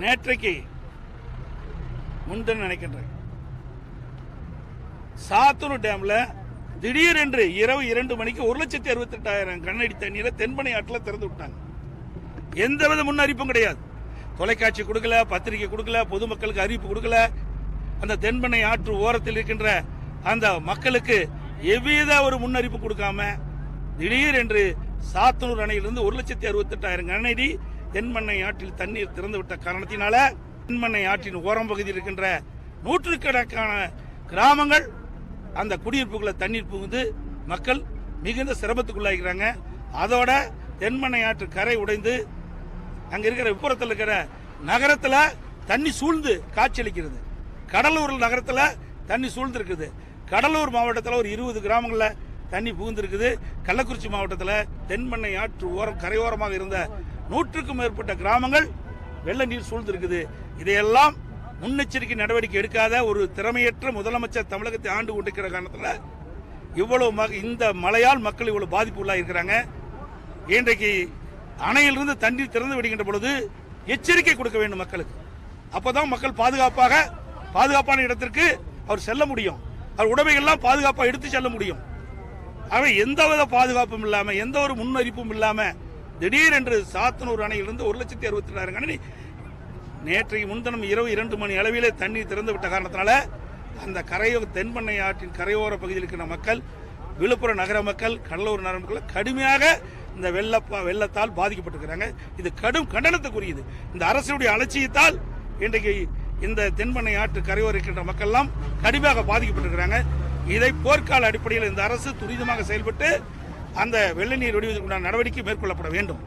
நேற்றைக்கு முன்தினம் நினைக்கின்றேன், சாத்தூர் டேம்ல திடீரென்று இரவு 2 மணிக்கு 1,68,000 கனஅடி தண்ணீரை தென்பெண்ணை ஆற்றில் திறந்து விட்டாங்க. எந்தவித முன்னறிவிப்பும் கிடையாது. தொலைக்காட்சி கொடுக்கல, பத்திரிகை கொடுக்கல, பொதுமக்களுக்கு அறிவிப்பு கொடுக்கல. அந்த தென்பெண்ணை ஆற்று ஓரத்தில் இருக்கின்ற அந்த மக்களுக்கு எவ்வித ஒரு முன்னறிவிப்பு கொடுக்காம திடீரென்று சாத்தனூர் அணையிலிருந்து 1,68,000 கனஅடி தென்பெண்ணை ஆற்றில் தண்ணீர் திறந்து விட்ட காரணத்தினால தென்பெண்ணை ஆற்றின் ஓரம் பகுதியில் இருக்கின்ற நூற்றுக்கணக்கான கிராமங்கள் அந்த குடியிருப்புகளை தண்ணீர் புகுந்து மக்கள் மிகுந்த சிரமத்துக்குள்ளாகிறாங்க. அதோட தென்பெண்ணை ஆற்று கரை உடைந்து அங்க இருக்கிற விப்புறத்தில் இருக்கிற நகரத்தில் தண்ணி சூழ்ந்து காட்சியளிக்கிறது. கடலூர் நகரத்தில் தண்ணி சூழ்ந்து இருக்குது. கடலூர் மாவட்டத்தில் ஒரு 20 கிராமங்களில் தண்ணி புகுந்து இருக்குது. கள்ளக்குறிச்சி மாவட்டத்தில் தென்பெண்ணை ஆற்று ஓரம் கரையோரமாக இருந்த 100க்கும் மேற்பட்ட கிராமங்கள் வெள்ள நீர் சூழ்ந்து இருக்குது. இதையெல்லாம் முன்னெச்சரிக்கை நடவடிக்கை எடுக்காத ஒரு திறமையற்ற முதலமைச்சர் தமிழகத்தை ஆண்டு கொண்டிருக்கிற காரணத்தில் இவ்வளவு இந்த மழையால் மக்கள் இவ்வளவு பாதிப்பு உள்ளாக இருக்கிறாங்க. இன்றைக்கு அணையிலிருந்து தண்ணீர் திறந்து விடுகின்ற பொழுது எச்சரிக்கை கொடுக்க வேண்டும் மக்களுக்கு. அப்பதான் மக்கள் பாதுகாப்பான இடத்திற்கு அவர் செல்ல முடியும். அவர் உடைமைகள்லாம் பாதுகாப்பாக எடுத்து செல்ல முடியும். அவை எந்தவித பாதுகாப்பும் இல்லாம எந்த ஒரு முன்னறிப்பும் இல்லாம திடீரென்று சாத்தனூர் அணையிலிருந்து 1,68,000 கனஅடி நேற்றைக்கு முன்தினம் இரவு 2 மணி அளவிலே தண்ணீர் திறந்து விட்ட காரணத்தினால அந்த தென்பெண்ணை ஆற்றின் கரையோர பகுதியில் இருக்கிற மக்கள், விழுப்புரம் நகர மக்கள், கடலூர் நகர மக்கள் கடுமையாக இந்த வெள்ளத்தால் பாதிக்கப்பட்டிருக்கிறாங்க. இது கடும் கண்டனத்துக்குரியது. இந்த அரசுடைய அலட்சியத்தால் இன்றைக்கு இந்த தென்பெண்ணை ஆற்று கரையோர இருக்கின்ற மக்கள் எல்லாம் கடுமையாக பாதிக்கப்பட்டிருக்கிறாங்க. இதை போர்க்கால அடிப்படையில் இந்த அரசு துரிதமாக செயல்பட்டு அந்த வெள்ள நீர் வடிவதற்குண்டான நடவடிக்கை மேற்கொள்ளப்பட வேண்டும்.